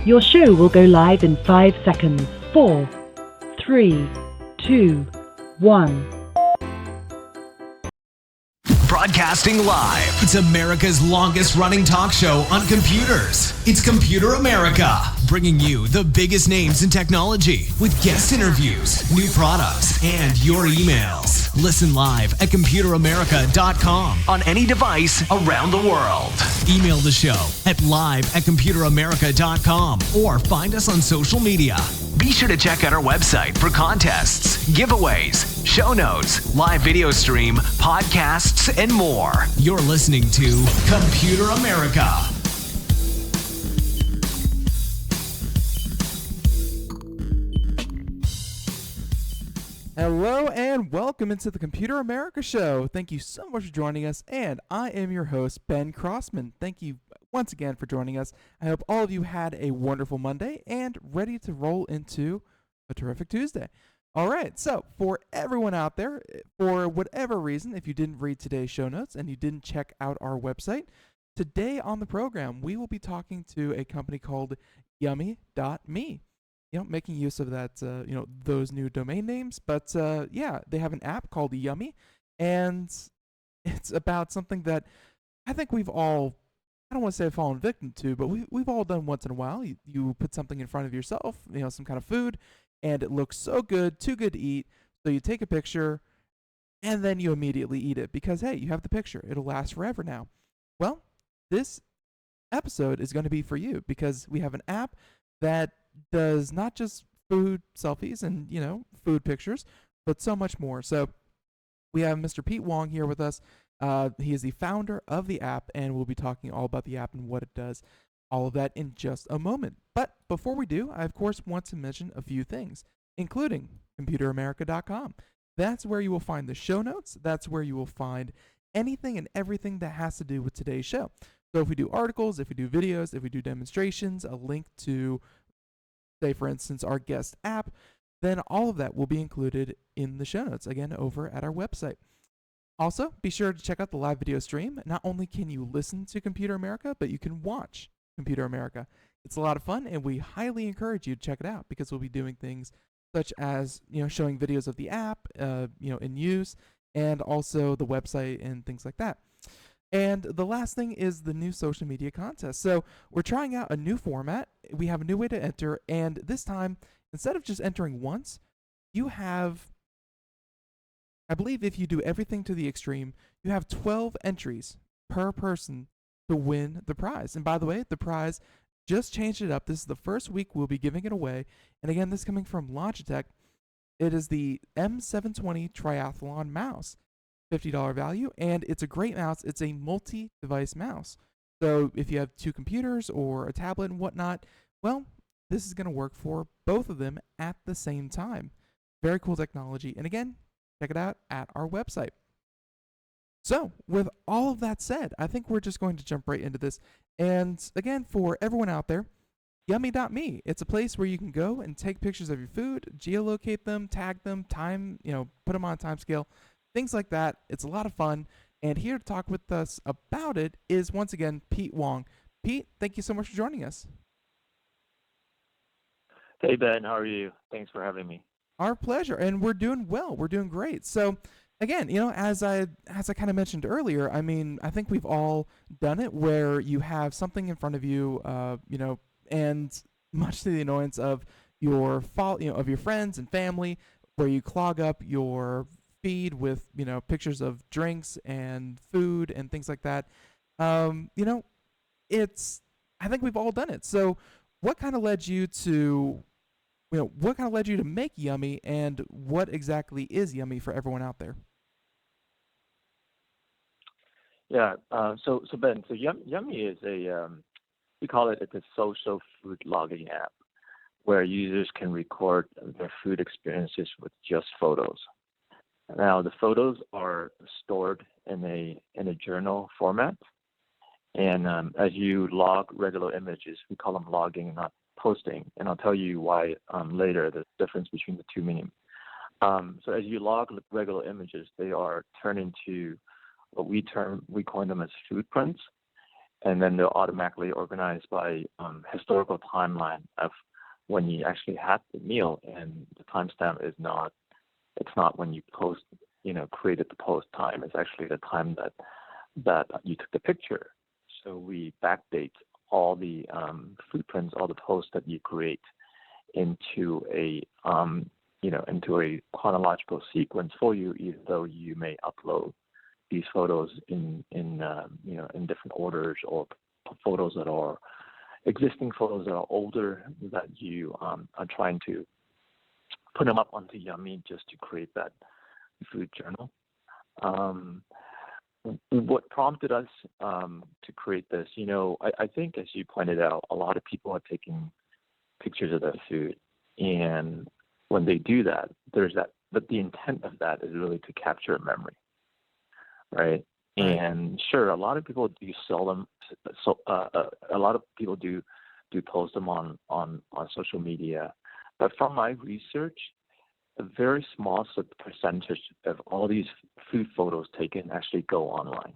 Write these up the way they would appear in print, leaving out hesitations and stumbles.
Your show will go live in 5 seconds. 4, 3, 2, 1. Broadcasting live. It's America's longest running talk show on computers. It's Computer America, bringing you the biggest names in technology with guest interviews, new products, and your emails. Listen live at computeramerica.com on any device around the world. Email the show at live@computeramerica.com or find us on social media. Be sure to check out our website for contests, giveaways, show notes, live video stream, podcasts, and more. You're listening to Computer America. Hello and welcome into the Computer America Show. Thank you so much for joining us, and I am your host, Ben Crossman. Thank you once again for joining us. I hope all of you had a wonderful Monday and ready to roll into a terrific Tuesday. All right, so for everyone out there, for whatever reason, if you didn't read today's show notes and you didn't check out our website, today on the program, we will be talking to a company called Yummi.me. Making use of that, those new domain names. But they have an app called Yummi, and it's about something that I think we've all, I don't want to say fallen victim to, but we've all done once in a while. You put something in front of yourself, some kind of food, and it looks so good, too good to eat. So you take a picture, and then you immediately eat it because, hey, you have the picture. It'll last forever now. Well, this episode is going to be for you because we have an app that does not just food selfies and, food pictures, but so much more. So we have Mr. Pete Wong here with us. He is the founder of the app, and we'll be talking all about the app and what it does, all of that in just a moment. But before we do, I, of course, want to mention a few things, including ComputerAmerica.com. That's where you will find the show notes. That's where you will find anything and everything that has to do with today's show. So if we do articles, if we do videos, if we do demonstrations, a link to, say, for instance, our guest app, then all of that will be included in the show notes, again, over at our website. Also, be sure to check out the live video stream. Not only can you listen to Computer America, but you can watch Computer America. It's a lot of fun, and we highly encourage you to check it out because we'll be doing things such as, showing videos of the app, in use, and also the website and things like that. And the last thing is the new social media contest. So we're trying out a new format. We have a new way to enter. And this time, instead of just entering once, you have, I believe if you do everything to the extreme, you have 12 entries per person to win the prize. And by the way, the prize just changed it up. This is the first week we'll be giving it away. And again, this is coming from Logitech. It is the M720 Triathlon mouse. $50 value, and it's a great mouse. It's a multi-device mouse. So if you have two computers or a tablet and whatnot, well, this is going to work for both of them at the same time. Very cool technology. And again, check it out at our website. So with all of that said, I think we're just going to jump right into this. And again, for everyone out there, Yummi.me. It's a place where you can go and take pictures of your food, geolocate them, tag them, put them on a time scale, things like that. It's a lot of fun. And here to talk with us about it is, once again, Pete Wong. Pete, thank you so much for joining us. Hey, Ben. How are you? Thanks for having me. Our pleasure. And we're doing well. We're doing great. So, again, as I kind of mentioned earlier, I mean, I think we've all done it where you have something in front of you, and much to the annoyance of your of your friends and family, where you clog up your feed with pictures of drinks and food and things like that. It's, I think we've all done it. So what kind of led you to make Yummi, and what exactly is Yummi for everyone out there? Yeah. So Ben, Yummi is we call it a social food logging app where users can record their food experiences with just photos. Now, the photos are stored in a journal format, and as you log regular images, we call them logging, not posting, and I'll tell you why later, the difference between the two meaning. So as you log regular images, they are turned into what we coin them as food prints, and then they're automatically organized by historical timeline of when you actually had the meal, and the timestamp is not, it's not when you post, created the post time. It's actually the time that you took the picture. So we backdate all the foodprints, all the posts that you create into a into a chronological sequence for you, even though you may upload these photos in different orders, or photos that are existing photos that are older that you are trying to put them up onto Yummi just to create that food journal. What prompted us to create this, I think, as you pointed out, a lot of people are taking pictures of their food, and when they do that, but the intent of that is really to capture a memory, right? And sure, a lot of people do sell them. So a lot of people do post them on social media, but from my research, a very small percentage of all these food photos taken actually go online.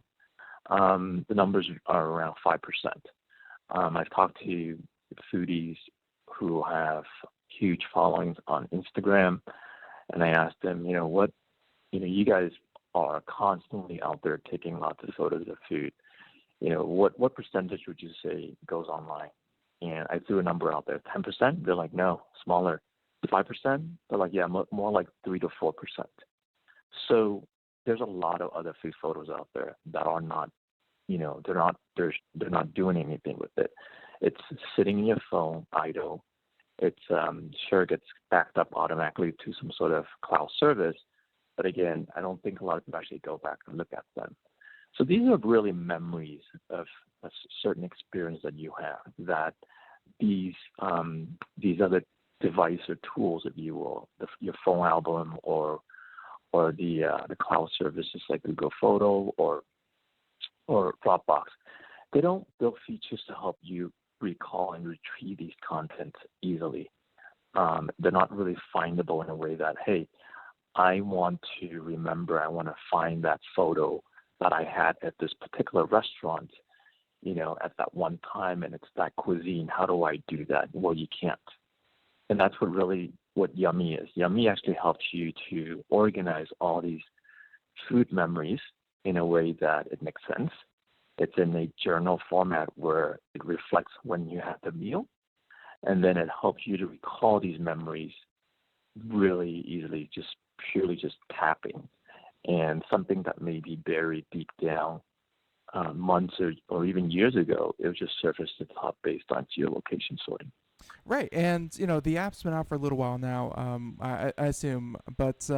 The numbers are around 5%. I've talked to foodies who have huge followings on Instagram, and I asked them, you guys are constantly out there taking lots of photos of food. What percentage would you say goes online? And I threw a number out there, 10%. They're like, no, smaller. 5%. They're like, yeah, more like 3 to 4%. So there's a lot of other food photos out there that are not, they're not doing anything with it. It's sitting in your phone idle. It's sure it gets backed up automatically to some sort of cloud service, but again, I don't think a lot of people actually go back and look at them. So these are really memories of a certain experience that you have, that these other device or tools, if you will, your phone album or the cloud services like Google Photo or Dropbox, they don't build features to help you recall and retrieve these content easily. They're not really findable in a way that, hey, I want to remember, I want to find that photo that I had at this particular restaurant, at that one time, and it's that cuisine. How do I do that? Well, you can't. And that's what Yummi is. Yummi actually helps you to organize all these food memories in a way that it makes sense. It's in a journal format where it reflects when you had the meal, and then it helps you to recall these memories really easily, just purely just tapping. And something that may be buried deep down months or even years ago, it would just surface to the top based on geolocation sorting. Right, and the app's been out for a little while now, I assume. But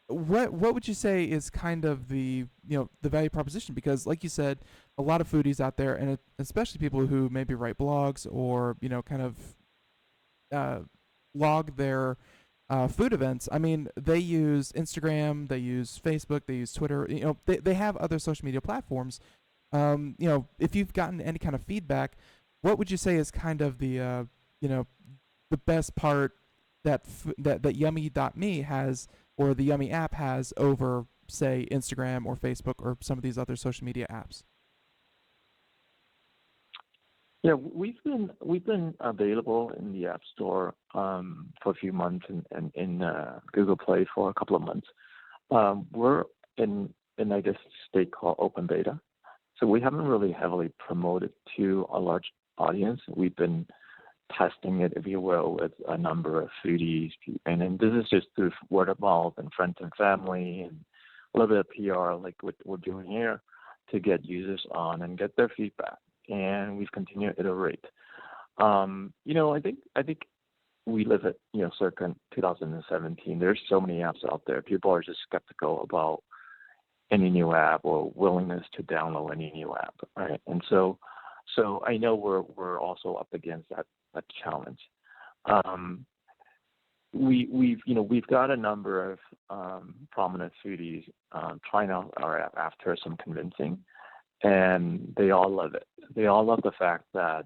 what would you say is kind of the the value proposition? Because, like you said, a lot of foodies out there, and especially people who maybe write blogs or kind of log their food events. I mean, they use Instagram, they use Facebook, they use Twitter. They have other social media platforms. If you've gotten any kind of feedback, what would you say is kind of the the best part that Yummi.me has, or the Yummi app has, over, say, Instagram or Facebook or some of these other social media apps? Yeah, we've been available in the App Store for a few months, and in Google Play for a couple of months. We're in I guess a state called open beta, so we haven't really heavily promoted to a large audience. We've been testing it, if you will, with a number of foodies, and then this is just through word of mouth and friends and family and a little bit of PR, like what we're doing here, to get users on and get their feedback. And we've continued to iterate. I think we live at circa 2017. There's so many apps out there. People are just skeptical about any new app or willingness to download any new app, right? And so I know we're also up against that challenge. We've got a number of prominent foodies trying out our app after some convincing, and they all love it. They all love the fact that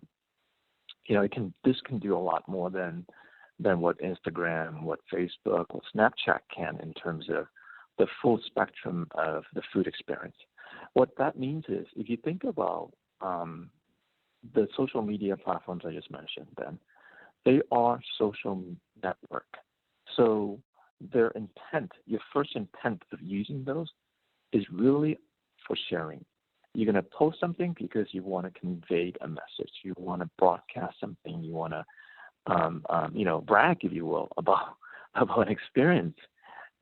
this can do a lot more than what Instagram, what Facebook, what Snapchat can in terms of the full spectrum of the food experience. What that means is, if you think about the social media platforms I just mentioned, Ben, they are social network. So their intent, your first intent of using those is really for sharing. You're going to post something because you want to convey a message. You want to broadcast something. You want to, brag, if you will, about about an experience.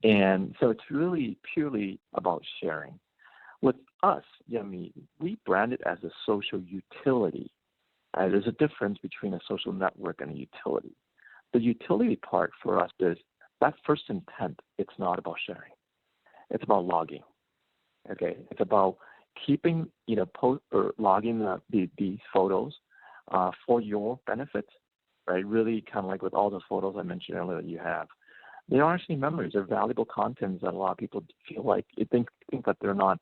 And so it's really purely about sharing. With us, Yummy, we brand it as a social utility. There's a difference between a social network and a utility. The utility part for us is that first intent. It's not about sharing. It's about logging. Okay, it's about keeping, post or logging these photos for your benefit, right? Really, kind of like with all those photos I mentioned earlier that you have. They are actually memories. They're valuable contents that a lot of people feel like think that they're not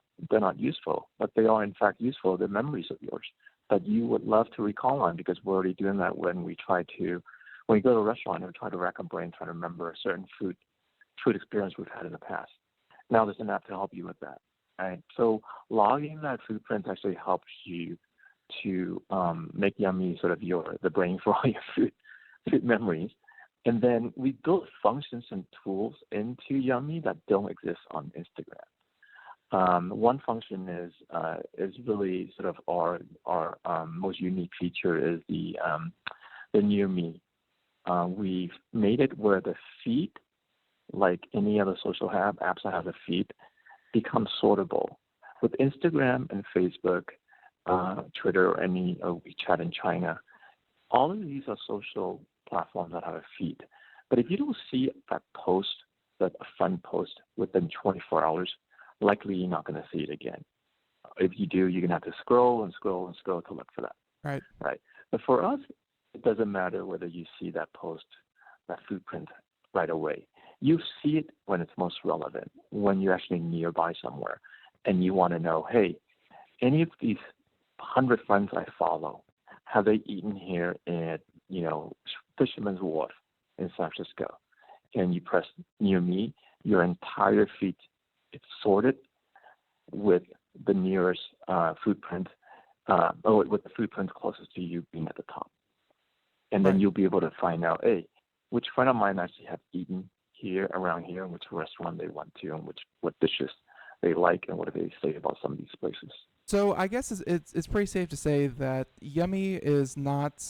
useful, but they are in fact useful. They're memories of yours that you would love to recall on, because we're already doing that when we go to a restaurant and we try to rack our brain, try to remember a certain food experience we've had in the past. Now there's an app to help you with that. Right? So logging that Foodprints actually helps you to make Yummy sort of the brain for all your food memories. And then we built functions and tools into Yummy that don't exist on Instagram. One function is really sort of our most unique feature is the Near Me. We've made it where the feed, like any other social apps that have a feed, becomes sortable. With Instagram and Facebook, Twitter, or any WeChat in China, all of these are social platforms that have a feed. But if you don't see that post, a fun post within 24 hours, likely you're not going to see it again. If you do, you're going to have to scroll and scroll and scroll to look for that. Right. But for us, it doesn't matter whether you see that post, that Foodprint right away. You see it when it's most relevant, when you're actually nearby somewhere and you want to know, hey, any of these 100 friends I follow, have they eaten here at, Fisherman's Wharf in San Francisco? And you press Near Me, your entire feed, it's sorted with the nearest Foodprint, with the Foodprint closest to you being at the top. And then you'll be able to find out, hey, which friend of mine actually have eaten here, around here, and which restaurant they went to, and what dishes they like, and what do they say about some of these places. So I guess it's pretty safe to say that Yummy is not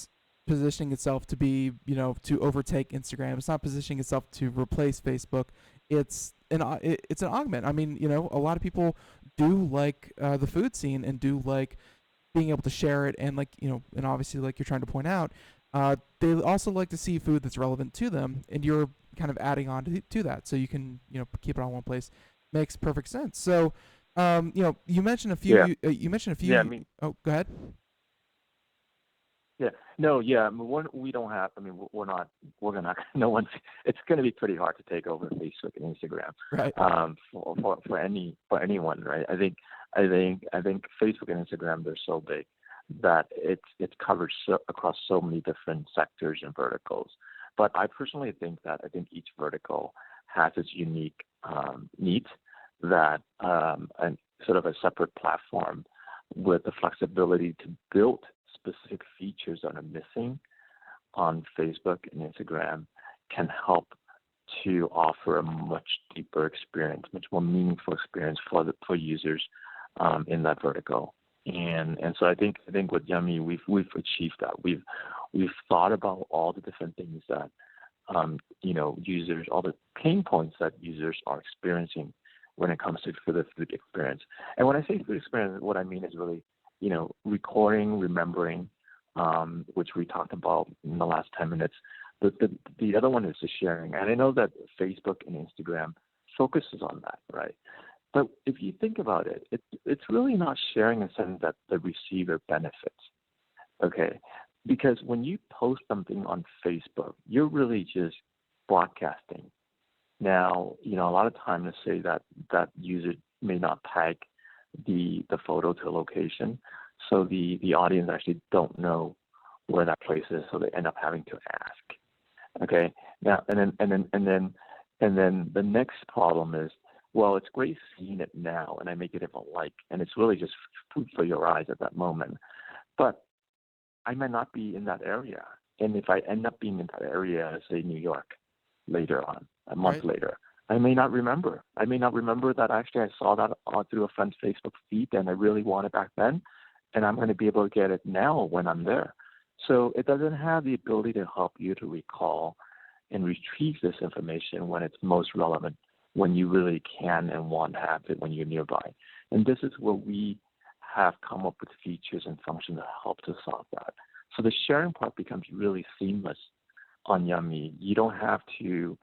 positioning itself to be, to overtake Instagram. It's not positioning itself to replace Facebook. It's an augment. I mean, a lot of people do like the food scene and do like being able to share it, and and obviously, like you're trying to point out, they also like to see food that's relevant to them, and you're kind of adding on to that, so you can keep it on one place. Makes perfect sense. So, you mentioned a few. Yeah. You mentioned a few. Yeah, go ahead. Yeah. No. Yeah. We don't have. We're not. We're gonna. No one's. It's going to be pretty hard to take over Facebook and Instagram. Right. For anyone. Right. I think Facebook and Instagram, they're so big that it's covered across so many different sectors and verticals. But I personally think each vertical has its unique needs that and sort of a separate platform with the flexibility to build specific features that are missing on Facebook and Instagram can help to offer a much deeper experience, much more meaningful experience for users in that vertical. And so I think with Yummy we've achieved that. We've thought about all the different things that users, all the pain points that users are experiencing when it comes to the food experience. And when I say food experience, what I mean is really recording, remembering, which we talked about in the last 10 minutes. The other one is the sharing. And I know that Facebook and Instagram focuses on that, right? But if you think about it, it's really not sharing in the sense that the receiver benefits, okay? Because when you post something on Facebook, you're really just broadcasting. Now, a lot of times, let's say that user may not tag the photo to a location, so the audience actually don't know where that place is, so they end up having to ask. Okay. Now, and then the next problem is well, it's great seeing it now, and I make it if I like, and it's really just food for your eyes at that moment. But I might not be in that area. And if I end up being in that area, say New York, later on, a month Right. later, I may not remember. I may not remember that actually I saw that through a friend's Facebook feed and I really want it back then. And I'm going to be able to get it now when I'm there. So it doesn't have the ability to help you to recall and retrieve this information when it's most relevant, when you really can and want to have it when you're nearby. And this is where we have come up with features and functions that help to solve that. So the sharing part becomes really seamless on Yummi. You don't have to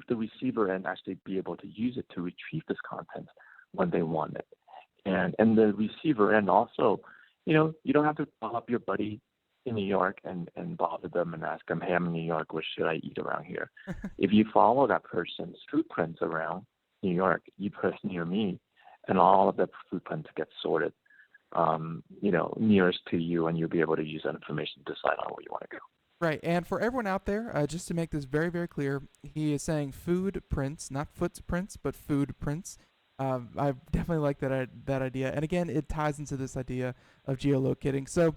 the receiver end actually be able to use it to retrieve this content when they want it. And the receiver end also, you don't have to call up your buddy in New York and bother them and ask them, hey, I'm in New York, what should I eat around here? If you follow that person's footprints around New York, you press near me, and all of the footprints get sorted, nearest to you, and you'll be able to use that information to decide on where you want to go. Right, and for everyone out there, just to make this very, very clear, he is saying food prints, not footprints, but food prints. I definitely like that idea, and again, it ties into this idea of geolocating. So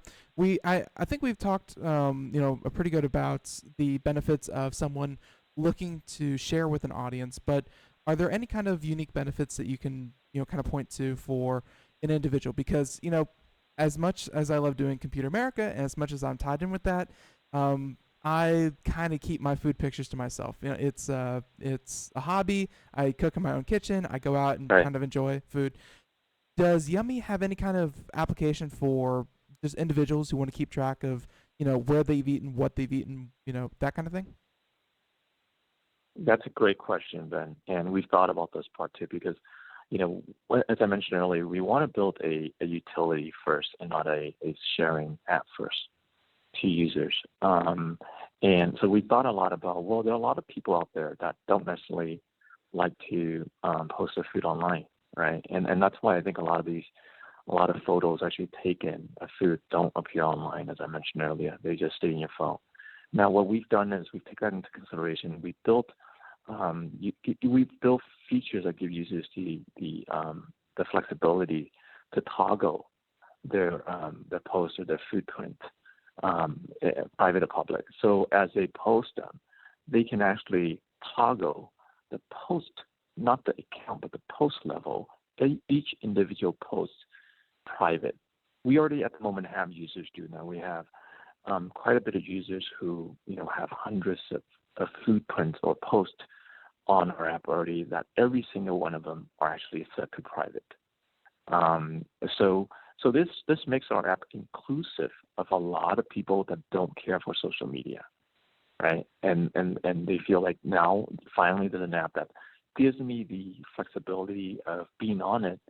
I think we've talked, pretty good about the benefits of someone looking to share with an audience. But are there any kind of unique benefits that you can, kind of point to for an individual? Because as much as I love doing Computer America, and as much as I'm tied in with that, I kind of keep my food pictures to myself. It's a hobby. I cook in my own kitchen. I go out and Right. kind of enjoy food. Does Yummy have any kind of application for just individuals who want to keep track of, where they've eaten, what they've eaten, that kind of thing? That's a great question, Ben. And we've thought about this part too because, as I mentioned earlier, we want to build a utility first and not a sharing app first to users. And so we thought a lot about, well, there are a lot of people out there that don't necessarily like to post their food online, right? And that's why I think a lot of photos actually taken of food don't appear online, as I mentioned earlier. They just stay in your phone. Now, what we've done is we've taken that into consideration. We've built features that give users the flexibility to toggle their post or their footprint, private or public. So as they post them, they can actually toggle the post, not the account, but the post level, each individual post private. We already at the moment have users do that. We have quite a bit of users who have hundreds of footprints or posts on our app already that every single one of them are actually set to private. So this makes our app inclusive of a lot of people that don't care for social media, right? And they feel like now finally there's an app that gives me the flexibility of being on it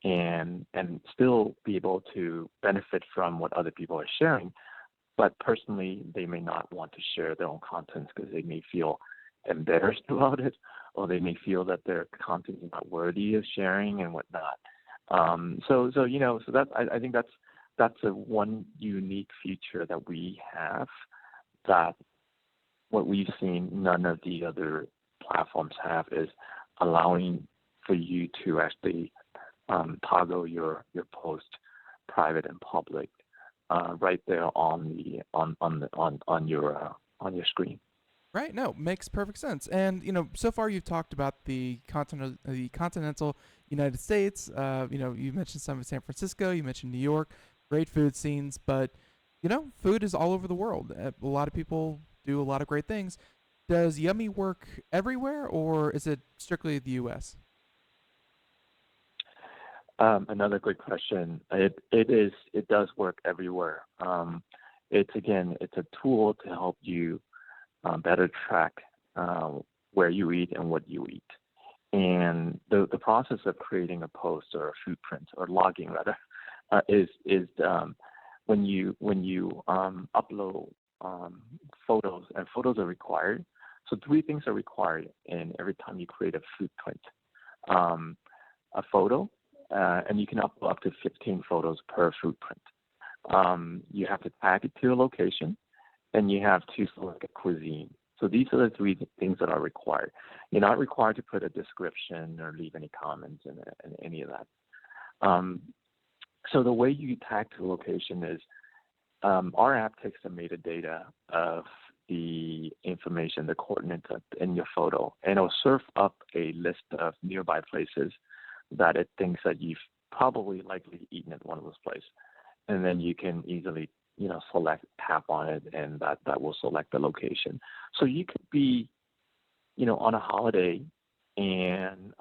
and still be able to benefit from what other people are sharing. But personally, they may not want to share their own content because they may feel embarrassed about it, or they may feel that their content is not worthy of sharing and whatnot. So that I think that's a one unique feature that we have that what we've seen none of the other platforms have is allowing for you to actually toggle your post private and public right there on your screen. Right. No, makes perfect sense. And so far you've talked about the continental United States. You mentioned some of San Francisco. You mentioned New York. Great food scenes, but food is all over the world. A lot of people do a lot of great things. Does Yummy work everywhere, or is it strictly the U.S.? Another good question. It does work everywhere. It's a tool to help you better track where you eat and what you eat. And the process of creating a post or a footprint or logging rather is when you upload photos, and photos are required. So three things are required in every time you create a footprint: a photo, and you can upload up to 15 photos per footprint. You have to tag it to a location, and you have to select a cuisine. So these are the three things that are required. You're not required to put a description or leave any comments in any of that. So the way you tag to the location is our app takes the metadata of the information, the coordinates in your photo, and it'll serve up a list of nearby places that it thinks that you've probably likely eaten at one of those places. And then you can easily, tap on it, and that will select the location. So you could be, on a holiday and,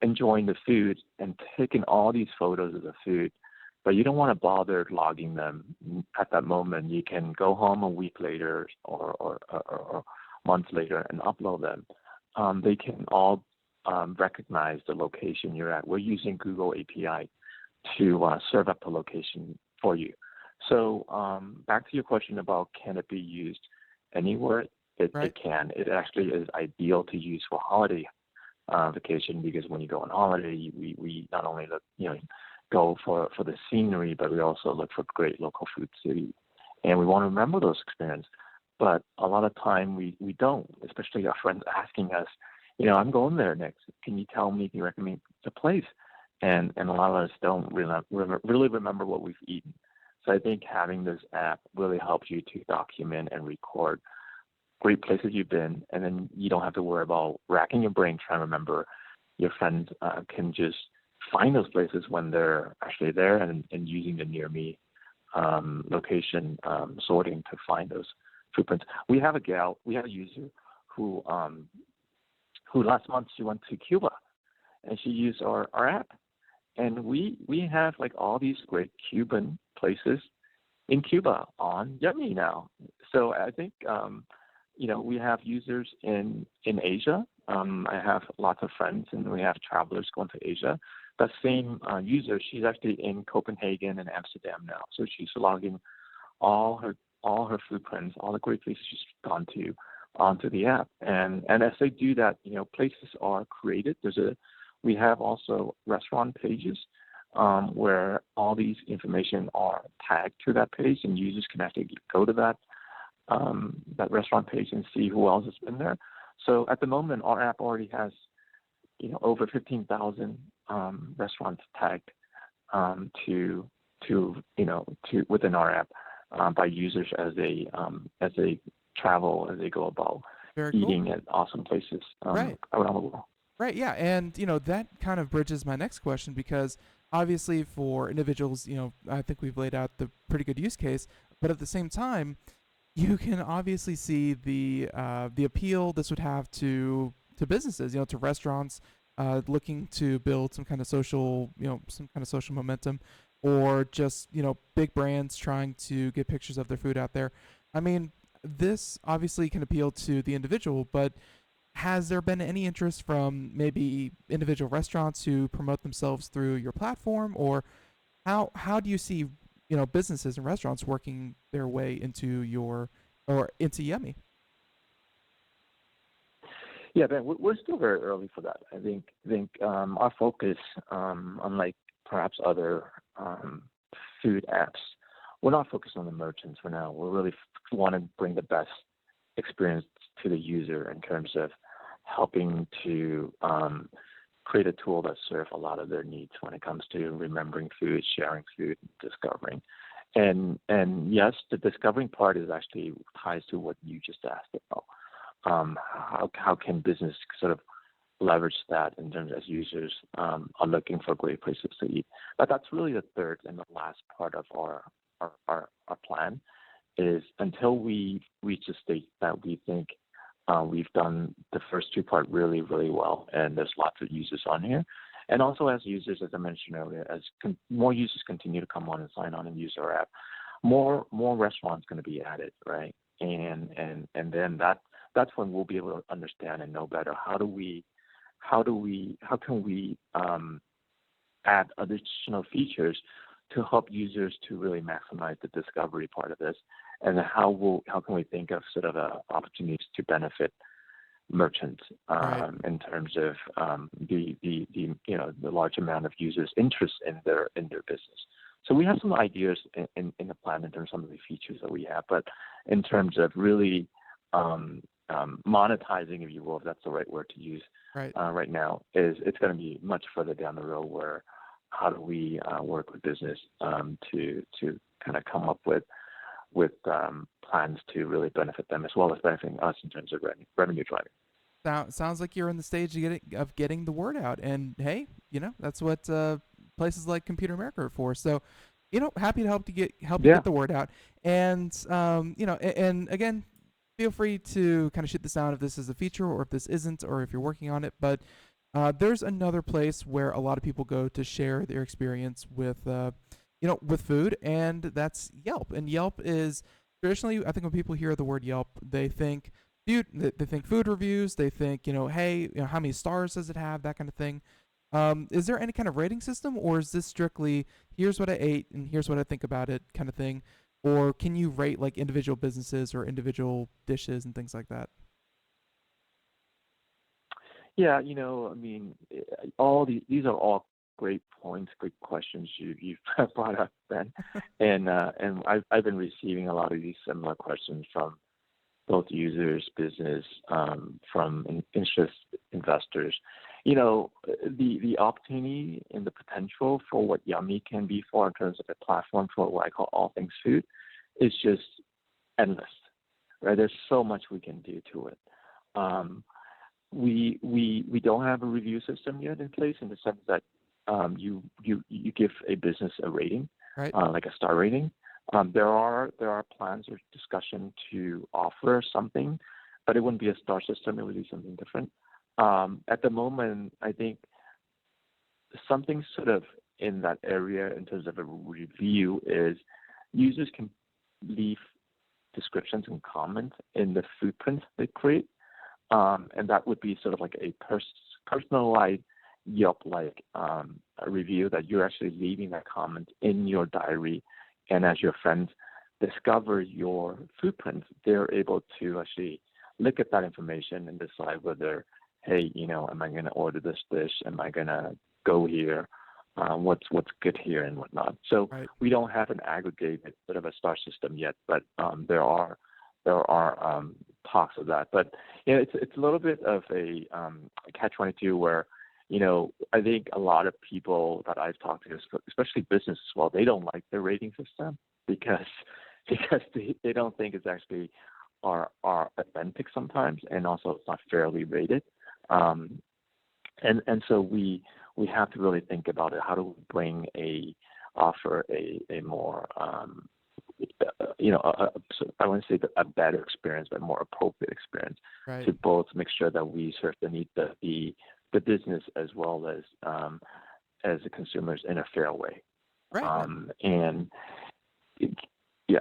enjoying the food and taking all these photos of the food, but you don't want to bother logging them at that moment. You can go home a week later or months later and upload them. They can all recognize the location you're at. We're using Google API to serve up the location for you. So back to your question about can it be used anywhere? It can. It actually is ideal to use for holiday vacation, because when you go on holiday, we not only look, go for the scenery, but we also look for great local food to eat. And we want to remember those experiences. But a lot of time we don't, especially our friends asking us, I'm going there next. Can you tell me, can you recommend the place? And a lot of us don't really remember what we've eaten. So I think having this app really helps you to document and record great places you've been, and then you don't have to worry about racking your brain trying to remember. Your friends can just find those places when they're actually there, and using the near me location sorting to find those footprints. We have a user who last month she went to Cuba, and she used our app, and we have like all these great Cuban places in Cuba on Yummi now. So I think we have users in Asia. I have lots of friends, and we have travelers going to Asia. That same user, she's actually in Copenhagen and Amsterdam now. So she's logging all her footprints, all the great places she's gone to, onto the app. And as they do that, places are created. We have also restaurant pages where all these information are tagged to that page, and users can actually go to that restaurant page and see who else has been there. So at the moment, our app already has over 15,000 restaurants tagged to within our app by users as they travel, as they go about eating at awesome places around the world. Right, yeah, and that kind of bridges my next question, because obviously for individuals, I think we've laid out the pretty good use case, but at the same time, you can obviously see the appeal this would have to businesses, to restaurants looking to build some kind of social momentum, or just big brands trying to get pictures of their food out there. I mean, this obviously can appeal to the individual, but has there been any interest from maybe individual restaurants who promote themselves through your platform, or how do you see businesses and restaurants working their way into into Yummi? Yeah, Ben, we're still very early for that. I think our focus, unlike perhaps other food apps, we're not focused on the merchants for now. We really want to bring the best experience to the user in terms of helping to create a tool that serves a lot of their needs when it comes to remembering food, sharing food, discovering. And yes, the discovering part is actually ties to what you just asked about. How can business sort of leverage that in terms of as users are looking for great places to eat? But that's really the third and the last part of our plan, is until we reach a state that we think we've done the first two part really, really well, and there's lots of users on here. And also as users, as I mentioned earlier, as more users continue to come on and sign on and use our app, more restaurants going to be added, right? And then that's when we'll be able to understand and know better how can we add additional features to help users to really maximize the discovery part of this, and how can we think of sort of opportunities to benefit merchants in terms of the large amount of users' interest in their business. So we have some ideas in the plan in terms of some of the features that we have, but in terms of really monetizing, if you will, if that's the right word to use Right. right now, it's going to be much further down the road where how do we work with business to kind of come up with plans to really benefit them as well as benefiting us in terms of revenue driving. Sounds like you're in the stage of getting the word out, and hey, that's what places like Computer America are for. So, happy to help you Yeah. get the word out, and and again, feel free to kind of shoot this down if this is a feature or if this isn't, or if you're working on it. But there's another place where a lot of people go to share their experience with with food, and that's Yelp. And Yelp is traditionally, I think when people hear the word Yelp, they think they think food reviews, they think, hey, how many stars does it have, that kind of thing. Is there any kind of rating system, or is this strictly here's what I ate and here's what I think about it kind of thing? Or can you rate like individual businesses or individual dishes and things like that? Yeah, I mean, these are all great points, great questions you've brought up, Ben, and I've been receiving a lot of these similar questions from both users, business, from interest investors. The opportunity and the potential for what Yummi can be for in terms of a platform for what I call all things food is just endless, right? There's so much we can do to it. We don't have a review system yet in place in the sense that you give a business a rating, Right. like a star rating. There are plans or discussion to offer something, but it wouldn't be a star system. It would be something different. At the moment, I think something sort of in that area in terms of a review is users can leave descriptions and comments in the foodprints they create, and that would be sort of like a personalized Yelp-like a review that you're actually leaving that comment in your diary, and as your friends discover your foodprints, they're able to actually look at that information and decide whether, hey, am I going to order this dish? Am I going to go here? What's good here and whatnot. So Right. we don't have an aggregated sort of a star system yet, but there are talks of that. But it's a little bit of a catch-22 where I think a lot of people that I've talked to, especially business as well, they don't like the rating system because they don't think it's actually are authentic sometimes, and also it's not fairly rated. And so we have to really think about it. How do we offer a more I wouldn't say a better experience, but more appropriate experience Right. to both make sure that we serve the need the business as well as the consumers in a fair way. Right. And yeah.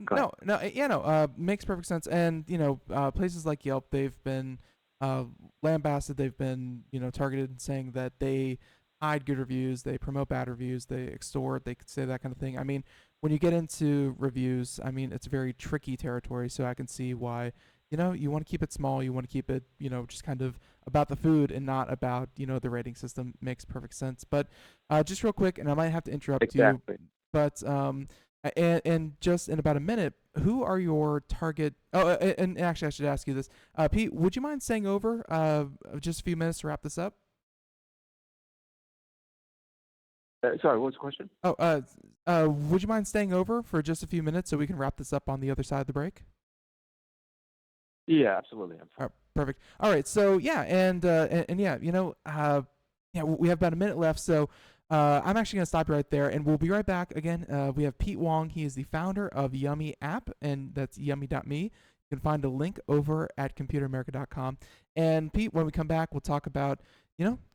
Go ahead. Makes perfect sense. And places like Yelp, they've been lambasted. They've been targeted, saying that they hide good reviews, they promote bad reviews, they extort, they could say that kind of thing. I mean, when you get into reviews, I mean, it's a very tricky territory. So I can see why you want to keep it small. You want to keep it just kind of about the food and not about the rating system. Makes perfect sense. But just real quick, and I might have to interrupt Exactly. you, but and just in about a minute, who are your target? Oh, and actually, I should ask you this, Pete. Would you mind staying over just a few minutes to wrap this up? Sorry, what was the question? Oh, would you mind staying over for just a few minutes so we can wrap this up on the other side of the break? Yeah, absolutely. I'm fine. All right, perfect. All right, so yeah, and yeah, yeah, we have about a minute left, so I'm actually gonna stop you right there, and we'll be right back. Again, we have Pete Wong. He is the founder of Yummi app, and that's yummi.me. You can find a link over at computeramerica.com. And Pete, when we come back, we'll talk about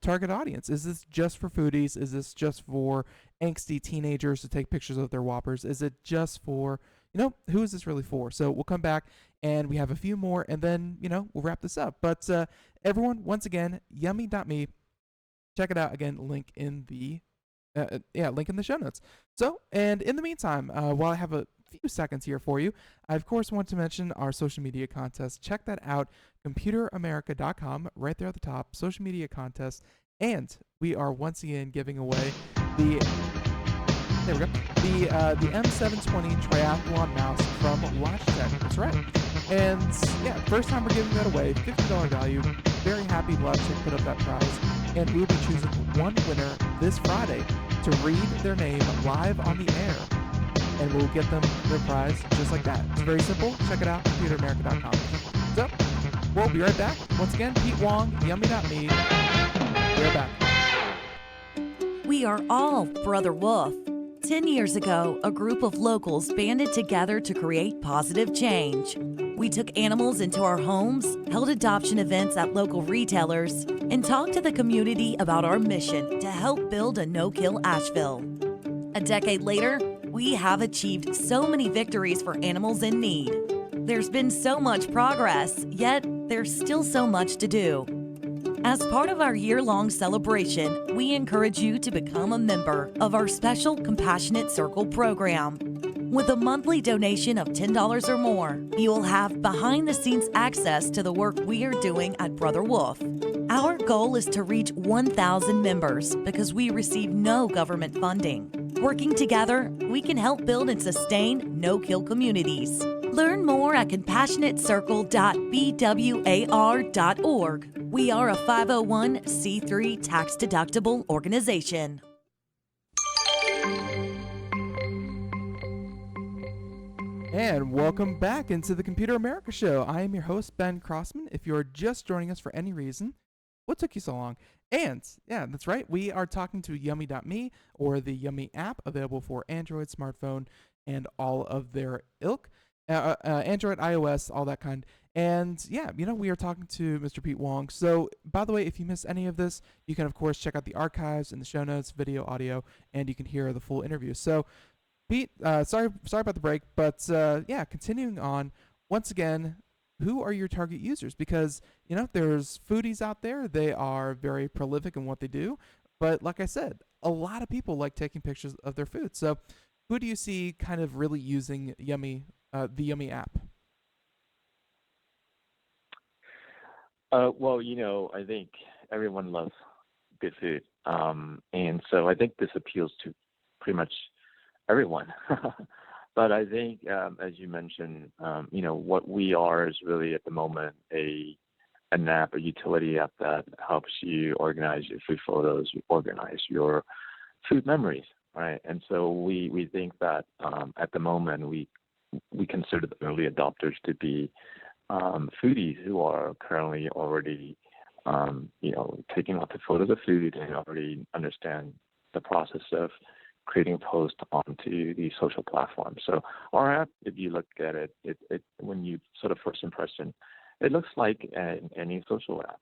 target audience. Is this just for foodies? Is this just for angsty teenagers to take pictures of their Whoppers? Is it just for who is this really for? So we'll come back and we have a few more, and then we'll wrap this up. But everyone, once again, yummi.me. Check it out. Again, link in the link in the show notes. So, and in the meantime, while I have a few seconds here for you, I of course want to mention our social media contest. Check that out, computeramerica.com, right there at the top, social media contest. And we are once again giving away the M720 Triathlon mouse from Logitech. That's right. And yeah, first time we're giving that away, $50 value. Very happy LogTech put up that prize. And we'll be choosing one winner this Friday to read their name live on the air. And we'll get them their prize just like that. It's very simple. Check it out, computeramerica.com. So, we'll be right back. Once again, Pete Wong, Yummi.me. We're back. We are all Brother Wolf. 10 years ago, a group of locals banded together to create positive change. We took animals into our homes, held adoption events at local retailers, and talked to the community about our mission to help build a no-kill Asheville. A decade later, we have achieved so many victories for animals in need. There's been so much progress, yet there's still so much to do. As part of our year-long celebration, we encourage you to become a member of our special Compassionate Circle program. With a monthly donation of $10 or more, you will have behind-the-scenes access to the work we are doing at Brother Wolf. Our goal is to reach 1,000 members because we receive no government funding. Working together, we can help build and sustain no-kill communities. Learn more at compassionatecircle.bwar.org. We are a 501c3 tax-deductible organization. And welcome back into the Computer America Show. I am your host, Ben Crossman. If you're just joining us for any reason, what took you so long? And yeah, that's right. We are talking to Yummi.me, or the Yummi app, available for Android, smartphone, and all of their ilk. Android, iOS, all that kind. And yeah, we are talking to Mr. Pete Wong. So, by the way, if you missed any of this, you can, of course, check out the archives in the show notes, video, audio, and you can hear the full interview. So, Pete, sorry about the break, but yeah, continuing on, once again, who are your target users? Because, there's foodies out there. They are very prolific in what they do. But like I said, a lot of people like taking pictures of their food. So who do you see kind of really using Yummi, the Yummi app? Well, I think everyone loves good food. And so I think this appeals to pretty much everyone. But I think, as you mentioned, what we are is really at the moment an app, a utility app that helps you organize your food photos, organize your food memories, right? And so we think that at the moment we consider the early adopters to be foodies who are currently already, taking lots of photos of food and already understand the process of creating posts onto the social platforms. So our app, if you look at it, when you sort of first impression, it looks like any social app,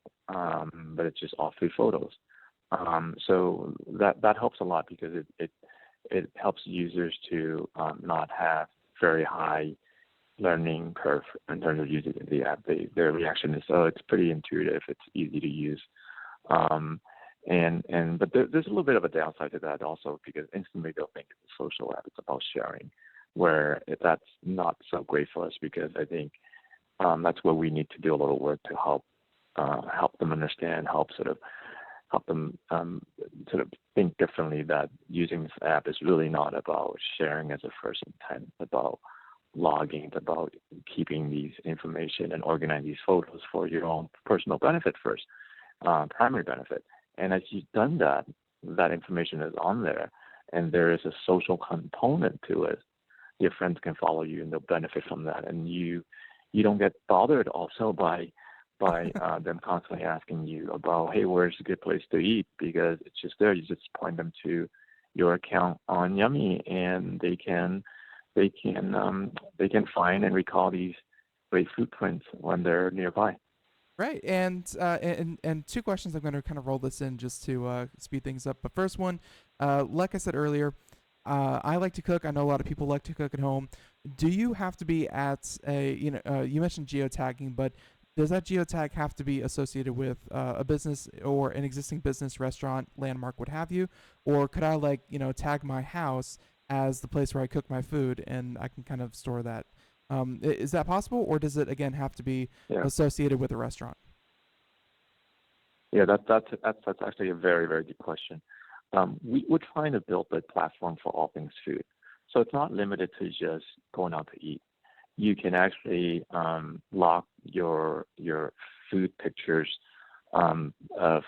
but it's just all food photos. So that helps a lot because it helps users to not have very high learning curve in terms of using the app. Their reaction is, it's pretty intuitive, it's easy to use. But there's a little bit of a downside to that also, because instantly they'll think it's a social app, it's about sharing, where that's not so great for us, because I think that's where we need to do a little work to help them understand, help them sort of think differently, that using this app is really not about sharing as a first intent, it's about logging, it's about keeping these information and organizing these photos for your own personal benefit first, primary benefit. And as you've done that, that information is on there, and there is a social component to it. Your friends can follow you, and they'll benefit from that. And you don't get bothered also by them constantly asking you about, hey, where's a good place to eat? Because it's just there. You just point them to your account on Yummi, and they can find and recall these great foodprints when they're nearby. Right, and two questions. I'm going to kind of roll this in just to speed things up. But first one, like I said earlier, I like to cook. I know a lot of people like to cook at home. Do you have to be at you mentioned geotagging, but does that geotag have to be associated with a business or an existing business, restaurant, landmark, what have you? Or could I tag my house as the place where I cook my food, and I can kind of store that? Is that possible, or does it again have to be associated with a restaurant? Yeah, that's actually a very, very good question. We're trying to build a platform for all things food, so it's not limited to just going out to eat. you can actually lock your food pictures of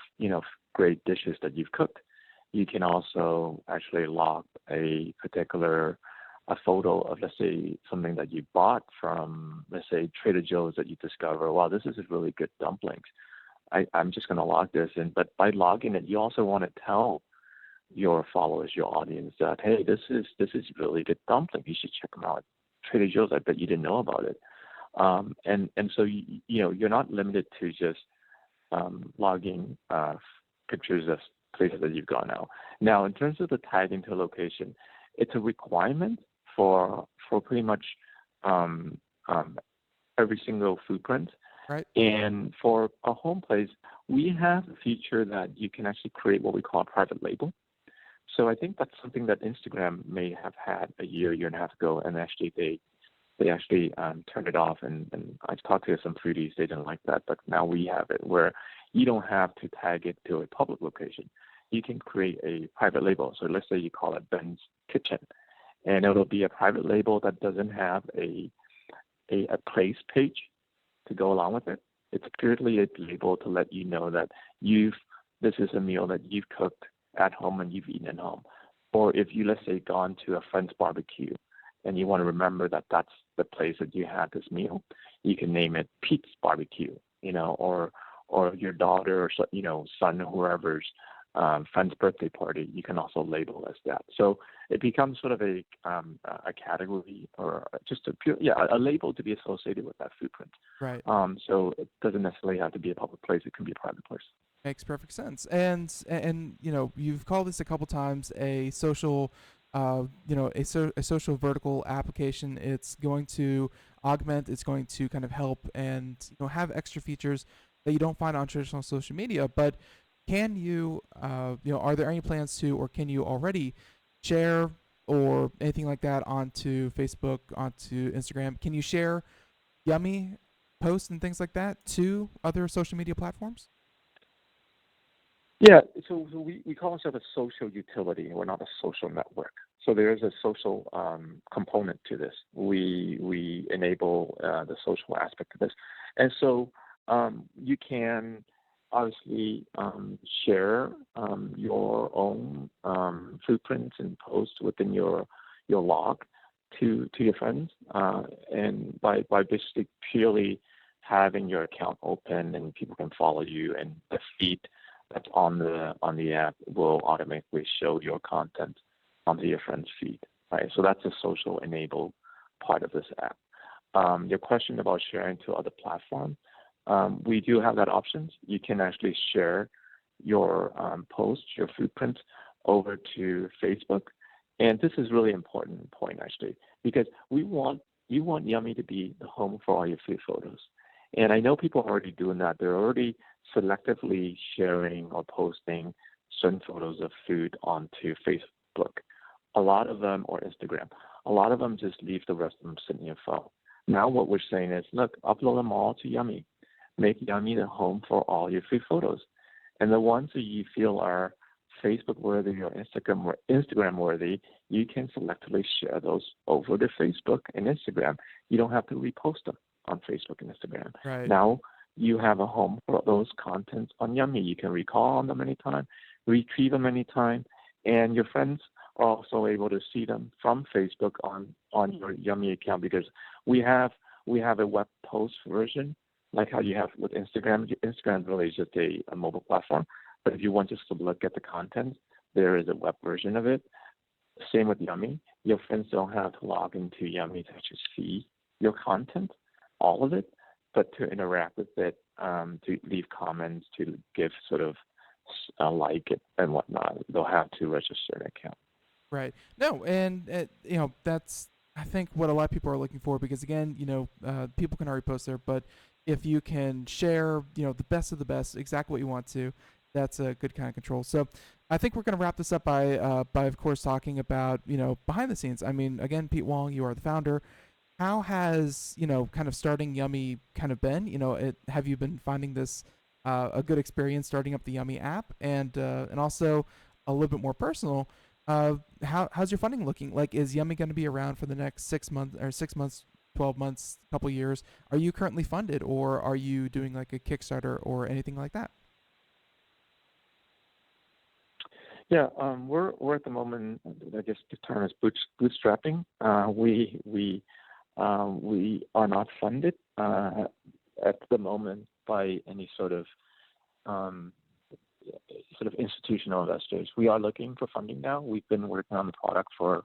great dishes that you've cooked. You can also actually lock a photo of, let's say, something that you bought from, let's say, Trader Joe's, that you discover, wow, this is really good dumplings. I'm just going to log this in. But by logging it, you also want to tell your followers, your audience, that, hey, this is really good dumpling. You should check them out. Trader Joe's, I bet you didn't know about it. And so you're not limited to just logging pictures of places that you've gone out. Now, in terms of the tagging to location, it's a requirement for pretty much every single footprint. Right. And for a home place, we have a feature that you can actually create what we call a private label. So I think that's something that Instagram may have had a year and a half ago, and actually they actually turned it off. And I've talked to some foodies, they didn't like that, but now we have it where you don't have to tag it to a public location. You can create a private label. So let's say you call it Ben's Kitchen, and it'll be a private label that doesn't have a place page to go along with it. It's purely a label to let you know that this is a meal that you've cooked at home and you've eaten at home. Or if you, let's say, gone to a friend's barbecue and you want to remember that that's the place that you had this meal, you can name it Pete's Barbecue, or your daughter or son, whoever's friend's birthday party, you can also label as that. So it becomes sort of a category, or just a label to be associated with that footprint. Right. So it doesn't necessarily have to be a public place. It can be a private place. Makes perfect sense. And you've called this a couple times a social, a social vertical application. It's going to augment. It's going to kind of help and have extra features that you don't find on traditional social media. But can you, are there any plans to, or can you already share or anything like that onto Facebook, onto Instagram? Can you share Yummi posts and things like that to other social media platforms? Yeah, so we call ourselves a social utility. We're not a social network. So there is a social component to this. We enable the social aspect of this. And so you can obviously share your own footprints and posts within your log to your friends, and by basically purely having your account open and people can follow you, and the feed that's on the app will automatically show your content onto your friend's feed, right? So that's a social enabled part of this app. Your question about sharing to other platforms, we do have that option. You can actually share your posts, your footprints over to Facebook. And this is really important point, actually, because you want Yummi to be the home for all your food photos. And I know people are already doing that. They're already selectively sharing or posting certain photos of food onto Facebook. A lot of them, or Instagram, a lot of them just leave the rest of them sitting in your phone. Now what we're saying is, look, upload them all to Yummi. Make Yummi the home for all your food photos. And the ones that you feel are Facebook worthy or Instagram worthy, you can selectively share those over to Facebook and Instagram. You don't have to repost them on Facebook and Instagram. Right. Now you have a home for those contents on Yummi. You can recall them anytime, retrieve them anytime, and your friends are also able to see them from Facebook on your Yummi account, because we have a web post version like how you have with Instagram. Instagram really is just a mobile platform. But if you want just to look at the content, there is a web version of it. Same with Yummi. Your friends don't have to log into Yummi to actually see your content, all of it, but to interact with it, to leave comments, to give sort of like it and whatnot, they'll have to register an account. Right. No, and that's, I think, what a lot of people are looking for, because again, people can already post there, but if you can share, the best of the best, exactly what you want to, that's a good kind of control. So I think we're going to wrap this up by of course talking about, behind the scenes. I mean, again, Pete Wong, you are the founder. How has, kind of starting Yummi kind of been? Have you been finding this a good experience starting up the Yummi app? And also a little bit more personal, how's your funding looking? Like, is Yummi going to be around for the next 6 months, or 6 months 12 months, couple years. Are you currently funded, or are you doing like a Kickstarter or anything like that? Yeah, we're at the moment, I guess the term is bootstrapping. We are not funded at the moment by any um, sort of institutional investors. We are looking for funding now. We've been working on the product for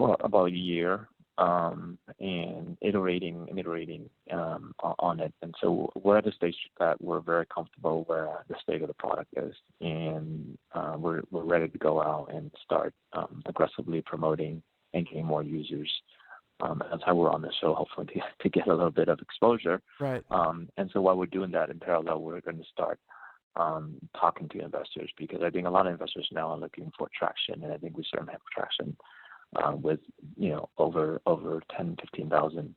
about a year, and iterating on it. And so we're at a stage that we're very comfortable where the state of the product is, and we're ready to go out and start aggressively promoting and getting more users. That's how we're on the show, hopefully to get a little bit of exposure. Right. And so while we're doing that in parallel, we're going to start talking to investors, because I think a lot of investors now are looking for traction, and I think we certainly have traction with over 10,000-15,000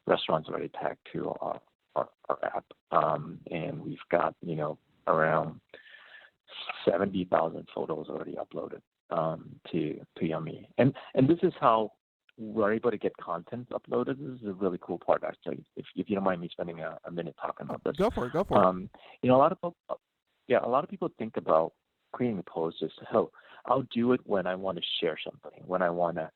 restaurants already tagged to our app, and we've got around 70,000 photos already uploaded to Yummi, and this is how we're able to get content uploaded. This is a really cool part, actually. If you don't mind me spending a minute talking about this. Go for it. A lot of people think about creating a post as, oh, I'll do it when I want to share something, when I want to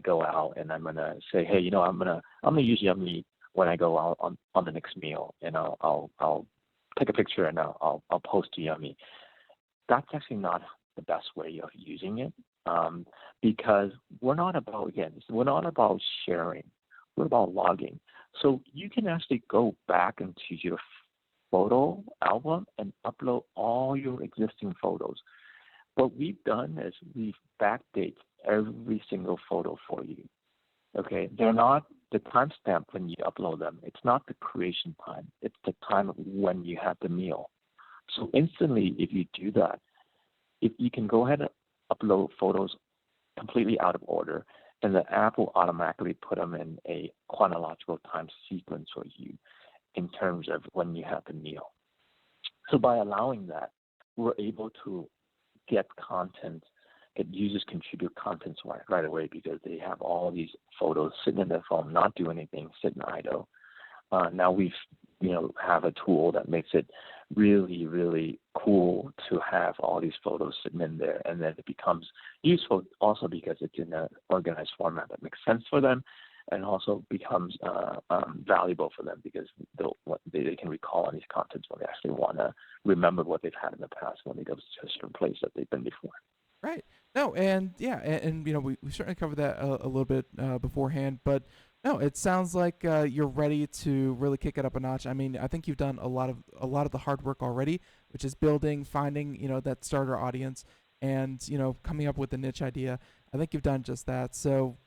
go out and I'm gonna say, hey, I'm gonna use Yummi when I go out on the next meal, and I'll take a picture and I'll post to Yummi. That's actually not the best way of using it, because we're not about sharing, we're about logging. So you can actually go back into your photo album and upload all your existing photos. What we've done is we've backdated every single photo for you. Okay, they're not the timestamp when you upload them. It's not the creation time. It's the time when you had the meal. So instantly, if you do that, if you can go ahead and upload photos completely out of order, and the app will automatically put them in a chronological time sequence for you in terms of when you have the meal. So by allowing that, we're able to get users contribute content right away, because they have all these photos sitting in their phone, not doing anything, sitting idle. Now we've have a tool that makes it really, really cool to have all these photos sitting in there, and then it becomes useful also because it's in an organized format that makes sense for them, and also becomes valuable for them, because they can recall on these contents when they actually want to remember what they've had in the past when they go to a certain place that they've been before. Right. No, and yeah, and we certainly covered that a little bit beforehand, but no, it sounds like you're ready to really kick it up a notch. I mean, I think you've done a lot of the hard work already, which is finding that starter audience, and coming up with a niche idea. I think you've done just that. So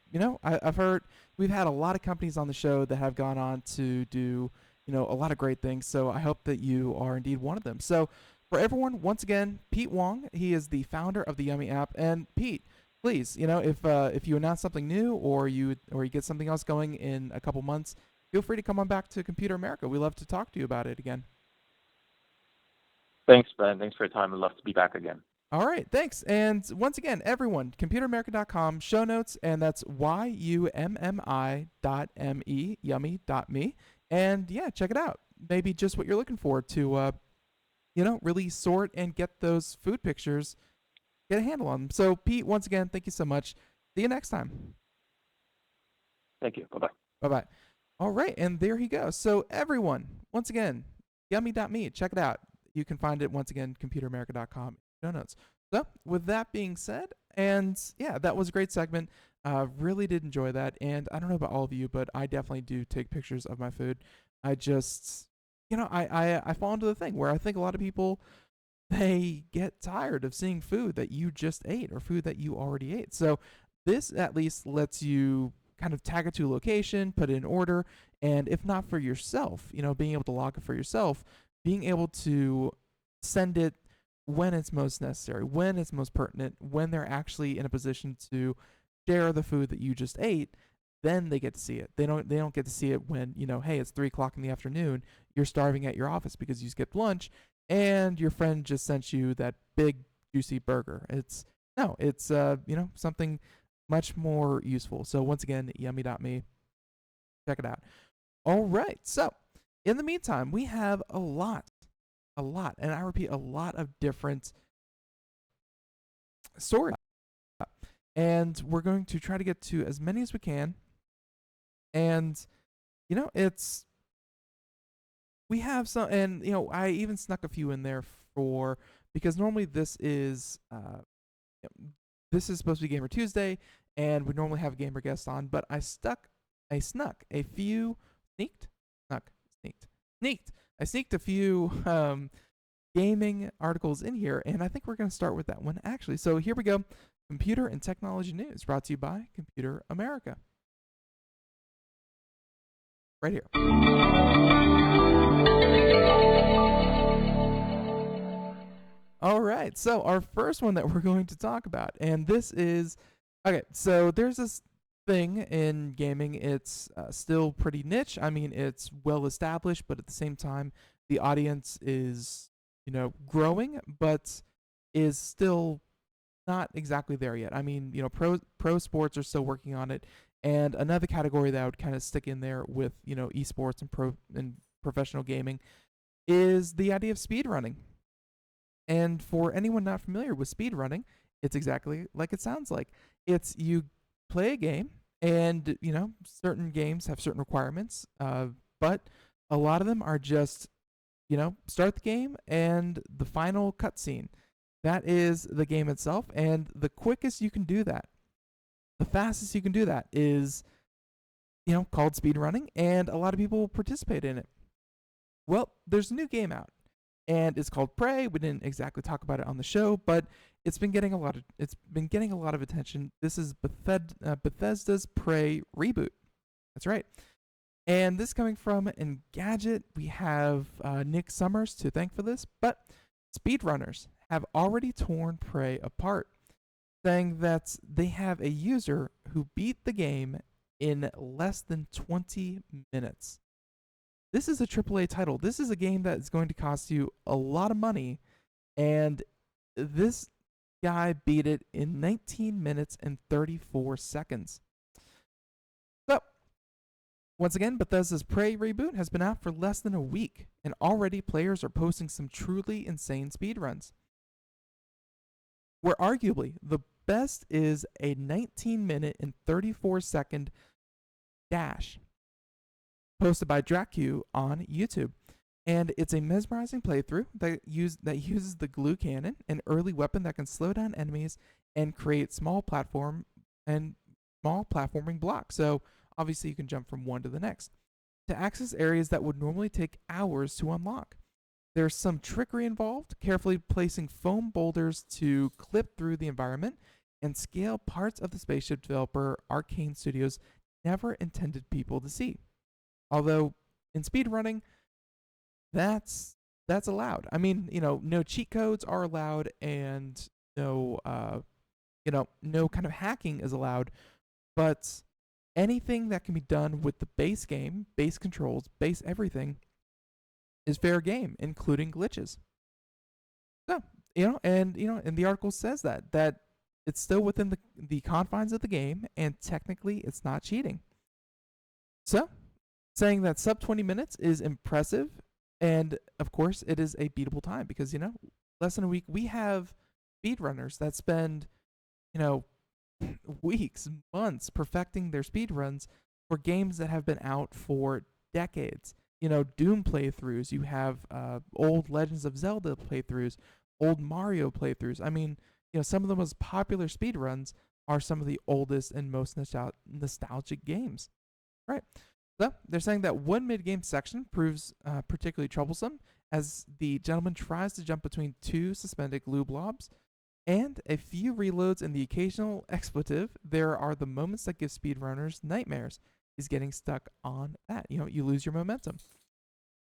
I've heard we've had a lot of companies on the show that have gone on to do a lot of great things. So I hope that you are indeed one of them. So for everyone, once again, Pete Wong, he is the founder of the Yummi app. And Pete, please, if you announce something new or you get something else going in a couple months, feel free to come on back to Computer America. We love to talk to you about it again. Thanks, Ben. Thanks for your time. I'd love to be back again. All right, thanks. And once again, everyone, computeramerica.com, show notes, and that's YUMMI.me, yummi.me. And yeah, check it out. Maybe just what you're looking for to really sort and get those food pictures, get a handle on them. So, Pete, once again, thank you so much. See you next time. Thank you. Bye-bye. Bye-bye. All right, and there he goes. So, everyone, once again, yummi.me, check it out. You can find it, once again, computeramerica.com, show notes. So, with that being said, and yeah, that was a great segment. Really did enjoy that. And I don't know about all of you, but I definitely do take pictures of my food. I just... I fall into the thing where I think a lot of people, they get tired of seeing food that you just ate or food that you already ate. So this at least lets you kind of tag it to a location, put it in order, and if not for yourself, being able to log it for yourself, being able to send it when it's most necessary, when it's most pertinent, when they're actually in a position to share the food that you just ate, then they get to see it. They don't get to see it when, hey, it's 3:00 in the afternoon, you're starving at your office because you skipped lunch, and your friend just sent you that big juicy burger. It's something much more useful. So once again, yummi.me. check it out. All right. So, in the meantime, we have a lot, and I repeat, a lot of different stories. And we're going to try to get to as many as we can. And, we have some, and, I even snuck a few in there because normally this is supposed to be Gamer Tuesday, and we normally have a gamer guest on, but I snuck a few, I sneaked a few gaming articles in here, and I think we're going to start with that one, actually. So here we go. Computer and Technology News, brought to you by Computer America. Right here. All right, so our first one that we're going to talk about, and this is, okay, so there's this thing in gaming. It's still pretty niche. I mean, it's well established, but at the same time, the audience is, growing, but is still not exactly there yet. I mean, pro sports are still working on it, and another category that I would kind of stick in there with, esports and professional gaming is the idea of speedrunning. And for anyone not familiar with speedrunning, it's exactly like it sounds like. It's you play a game, and certain games have certain requirements, but a lot of them are just start the game and the final cutscene. That is the game itself, and the quickest you can do that, the fastest you can do that is called speedrunning, and a lot of people participate in it. Well, there's a new game out, and it's called Prey. We didn't exactly talk about it on the show, but it's been getting a lot of attention. This is Bethesda's Prey reboot. That's right. And this coming from Engadget. We have Nick Summers to thank for this, but speedrunners have already torn Prey apart, saying that they have a user who beat the game in less than 20 minutes. This is a AAA title. This is a game that is going to cost you a lot of money, and this guy beat it in 19 minutes and 34 seconds. So, once again, Bethesda's Prey reboot has been out for less than a week, and already players are posting some truly insane speedruns, where arguably the best is a 19-minute and 34-second dash posted by Dracu on YouTube. And it's a mesmerizing playthrough that uses the glue cannon, an early weapon that can slow down enemies and create small platforming blocks. So obviously you can jump from one to the next to access areas that would normally take hours to unlock. There's some trickery involved, carefully placing foam boulders to clip through the environment and scale parts of the spaceship developer Arcane Studios never intended people to see. Although in speedrunning, that's allowed. I mean, no cheat codes are allowed, and no kind of hacking is allowed, but anything that can be done with the base game, base controls, base everything is fair game, including glitches. So, and the article says that it's still within the confines of the game, and technically it's not cheating. So, saying that sub 20 minutes is impressive, and of course it is a beatable time, because less than a week we have speedrunners that spend weeks, months perfecting their speedruns for games that have been out for decades. Doom playthroughs, you have old Legends of Zelda playthroughs, old Mario playthroughs. I mean, some of the most popular speedruns are some of the oldest and most nostalgic games. Right. So they're saying that one mid-game section proves particularly troublesome as the gentleman tries to jump between two suspended glue blobs, and a few reloads and the occasional expletive. There are the moments that give speedrunners nightmares. Is getting stuck on that. You lose your momentum.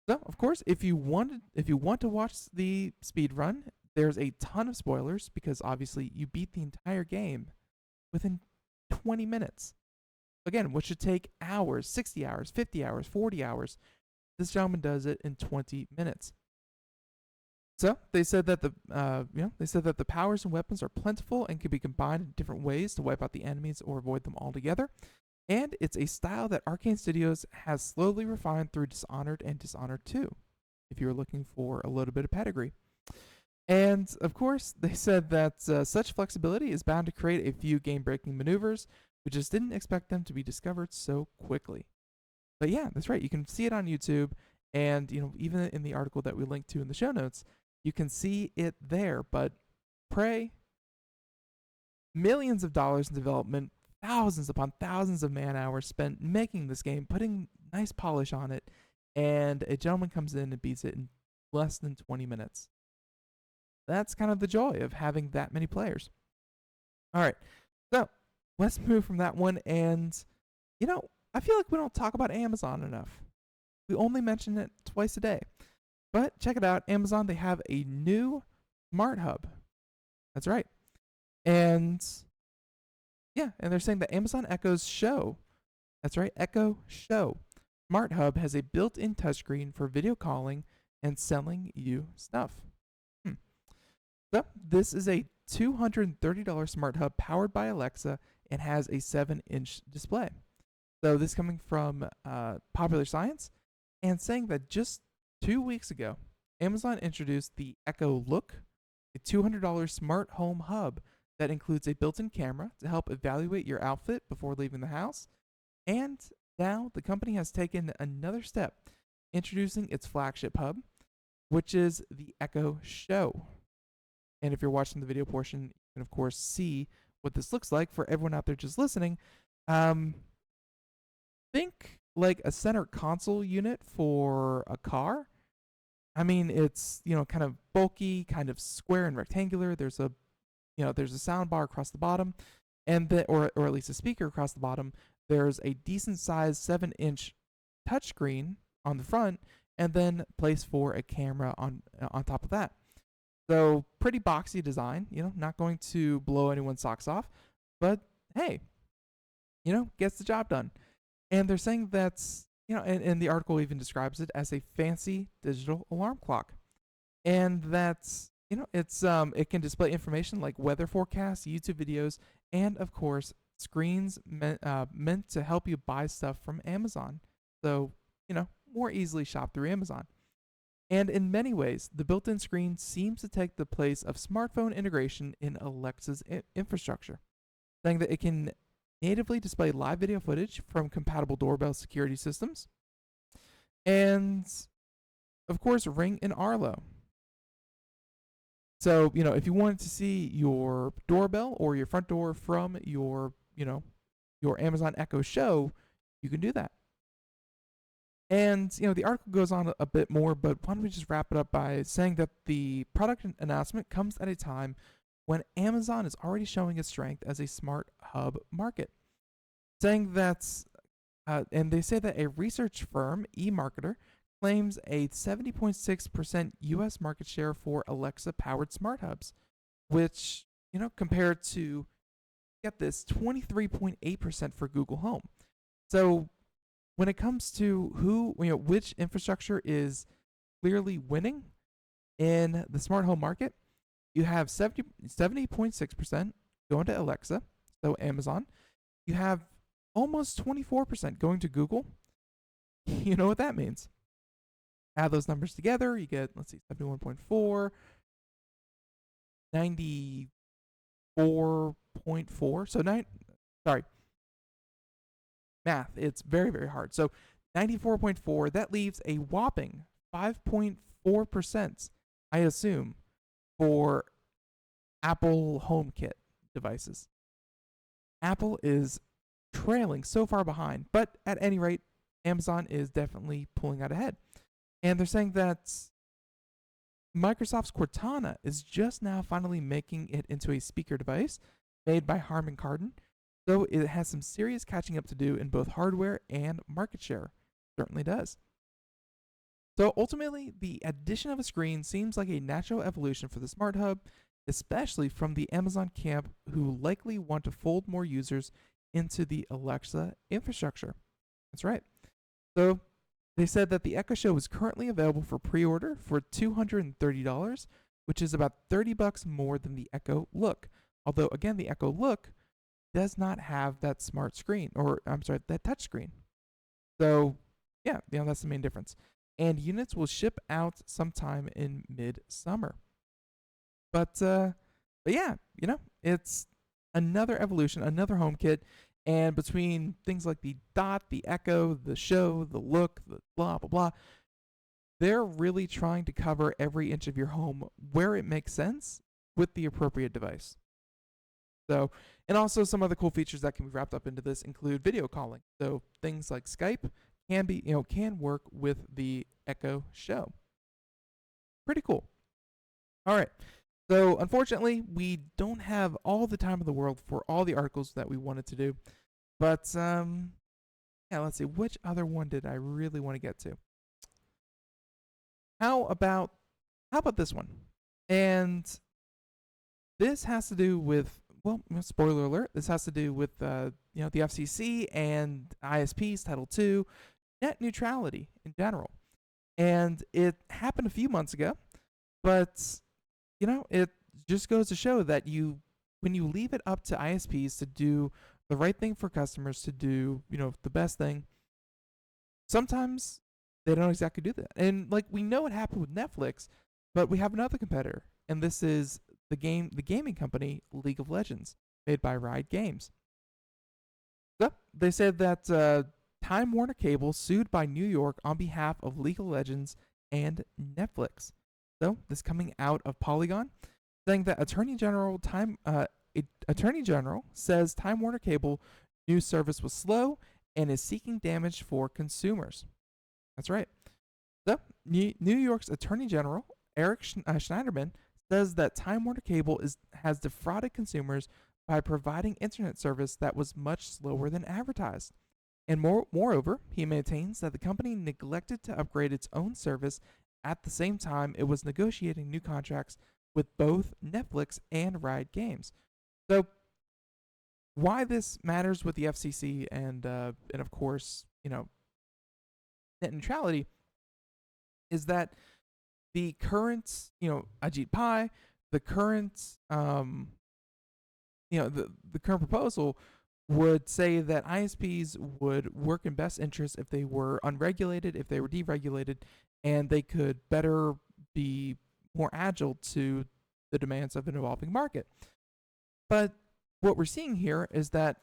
So, of course, if you want to watch the speed run, there's a ton of spoilers, because obviously you beat the entire game within 20 minutes. Again, which should take hours, 60 hours, 50 hours, 40 hours. This gentleman does it in 20 minutes. So they said that the powers and weapons are plentiful and can be combined in different ways to wipe out the enemies or avoid them altogether. And it's a style that Arcane Studios has slowly refined through Dishonored and Dishonored 2, if you were looking for a little bit of pedigree. And of course, they said that such flexibility is bound to create a few game-breaking maneuvers. We just didn't expect them to be discovered so quickly. But yeah, that's right. You can see it on YouTube, and even in the article that we linked to in the show notes, you can see it there. But Prey, millions of dollars in development, thousands upon thousands of man hours spent making this game, putting nice polish on it, and a gentleman comes in and beats it in less than 20 minutes. That's kind of the joy of having that many players. All right, so let's move from that one. And, I feel like we don't talk about Amazon enough. We only mention it twice a day. But check it out. Amazon, they have a new smart hub. That's right. And, yeah, and they're saying that Amazon Echo's Show, that's right, Echo Show Smart Hub has a built-in touchscreen for video calling and selling you stuff. So this is a $230 smart hub powered by Alexa and has a 7-inch display. So this coming from Popular Science, and saying that just 2 weeks ago, Amazon introduced the Echo Look, a $200 smart home hub that includes a built-in camera to help evaluate your outfit before leaving the house. And now the company has taken another step, introducing its flagship hub, which is the Echo Show. And if you're watching the video portion, you can, of course, see what this looks like. For everyone out there just listening, think like a center console unit for a car. I mean, it's, kind of bulky, kind of square and rectangular. There's a sound bar across the bottom, and or at least a speaker across the bottom. There's a decent sized 7-inch touchscreen on the front, and then place for a camera on top of that. So pretty boxy design, not going to blow anyone's socks off, but hey, gets the job done. And they're saying that's, and the article even describes it as a fancy digital alarm clock. And that's, it can display information like weather forecasts, YouTube videos, and of course, screens meant to help you buy stuff from Amazon. So, more easily shop through Amazon. And in many ways, the built-in screen seems to take the place of smartphone integration in Alexa's infrastructure, saying that it can natively display live video footage from compatible doorbell security systems, and of course, Ring and Arlo. So, if you wanted to see your doorbell or your front door from your Amazon Echo Show, you can do that. And, the article goes on a bit more, but why don't we just wrap it up by saying that the product announcement comes at a time when Amazon is already showing its strength as a smart hub market. Saying that, and they say that a research firm, eMarketer, claims a 70.6% U.S. market share for Alexa-powered smart hubs, which, compared to, get this, 23.8% for Google Home. So when it comes to which infrastructure is clearly winning in the smart home market, you have 70.6% going to Alexa, so Amazon. You have almost 24% going to Google. You know what that means. Add those numbers together, you get, 71.4, 94.4. So math, it's very, very hard. So 94.4, that leaves a whopping 5.4%, I assume, for Apple HomeKit devices. Apple is trailing so far behind, but at any rate, Amazon is definitely pulling out ahead. And they're saying that Microsoft's Cortana is just now finally making it into a speaker device made by Harman Kardon. So it has some serious catching up to do in both hardware and market share. Certainly does. So ultimately, the addition of a screen seems like a natural evolution for the Smart Hub, especially from the Amazon camp, who likely want to fold more users into the Alexa infrastructure. That's right. So they said that the Echo Show is currently available for pre-order for $230, which is about $30 more than the Echo Look. Although, again, the Echo Look does not have that smart screen, or I'm sorry, that touch screen. So yeah, that's the main difference. And units will ship out sometime in mid-summer. But yeah, it's another evolution, another HomeKit, and between things like the Dot, the Echo, the Show, the Look, the blah blah blah, they're really trying to cover every inch of your home where it makes sense with the appropriate device. So, and also some other cool features that can be wrapped up into this include video calling. So things like Skype can work with the Echo Show. Pretty cool. All right. So unfortunately, we don't have all the time in the world for all the articles that we wanted to do. But yeah, let's see, which other one did I really want to get to? How about this one? And this has to do with, well, spoiler alert, this has to do with the FCC and ISPs, Title II, net neutrality in general. And it happened a few months ago, but it just goes to show that when you leave it up to ISPs to do the right thing for customers, to do, the best thing, sometimes they don't exactly do that. And like, we know what happened with Netflix, but we have another competitor, and this is the gaming company League of Legends, made by Riot Games. So they said that Time Warner Cable sued by New York on behalf of League of Legends and Netflix. So this coming out of Polygon, saying that Attorney General says Time Warner Cable news service was slow and is seeking damage for consumers. That's right. So New York's Attorney General Eric Schneiderman says that Time Warner Cable has defrauded consumers by providing internet service that was much slower than advertised. And moreover, he maintains that the company neglected to upgrade its own service at the same time it was negotiating new contracts with both Netflix and Riot Games. So why this matters with the FCC and of course, net neutrality is that the current, Ajit Pai, the current, the current proposal would say that ISPs would work in best interest if they were unregulated, if they were deregulated, and they could better be more agile to the demands of an evolving market. But what we're seeing here is that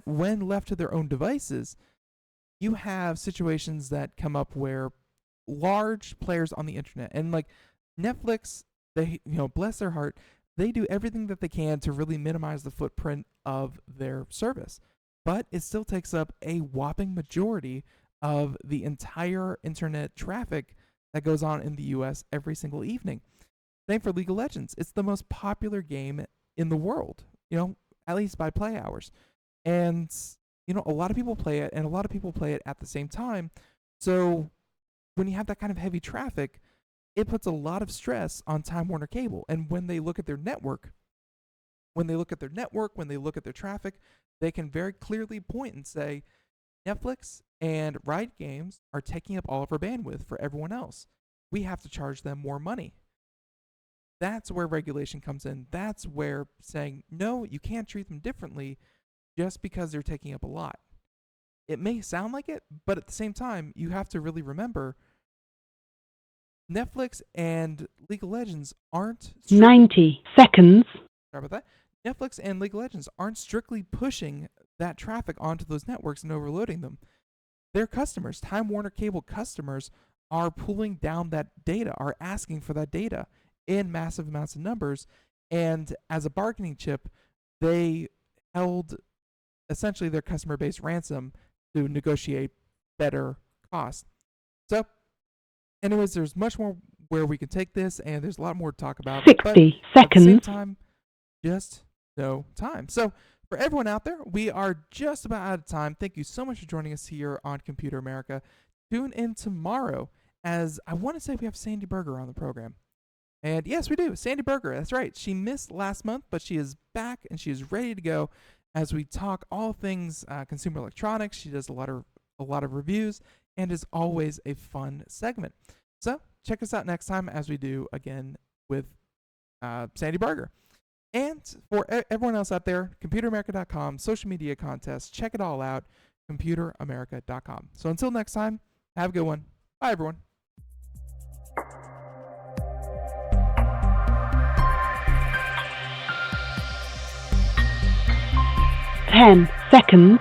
when left to their own devices, you have situations that come up where large players on the internet, and like Netflix, they, bless their heart, they do everything that they can to really minimize the footprint of their service. But it still takes up a whopping majority of the entire internet traffic that goes on in the US every single evening. Same for League of Legends. It's the most popular game in the world, at least by play hours. And, a lot of people play it, and a lot of people play it at the same time. So when you have that kind of heavy traffic, it puts a lot of stress on Time Warner Cable. And when they look at their network, when they look at their traffic, they can very clearly point and say, Netflix and Riot Games are taking up all of our bandwidth for everyone else. We have to charge them more money. That's where regulation comes in. That's where saying, no, you can't treat them differently just because they're taking up a lot. It may sound like it, but at the same time, you have to really remember Netflix and League of Legends aren't 90 seconds. Sorry about that. Netflix and League of Legends aren't strictly pushing that traffic onto those networks and overloading them. Their customers, Time Warner Cable customers, are pulling down that data, are asking for that data in massive amounts of numbers. And as a bargaining chip, they held essentially their customer base ransom to negotiate better costs. So, anyways, there's much more where we can take this, and there's a lot more to talk about. 60 but seconds. At the same time, just no time. So, for everyone out there, we are just about out of time. Thank you so much for joining us here on Computer America. Tune in tomorrow, as I want to say we have Sandy Berger on the program. And yes, we do. Sandy Berger, that's right. She missed last month, but she is back and she is ready to go as we talk all things consumer electronics. She does a lot of reviews and is always a fun segment. So check us out next time as we do again with Sandy Berger. And for everyone else out there, computeramerica.com, social media contests, check it all out, computeramerica.com. So until next time, have a good one. Bye, everyone. Ten seconds.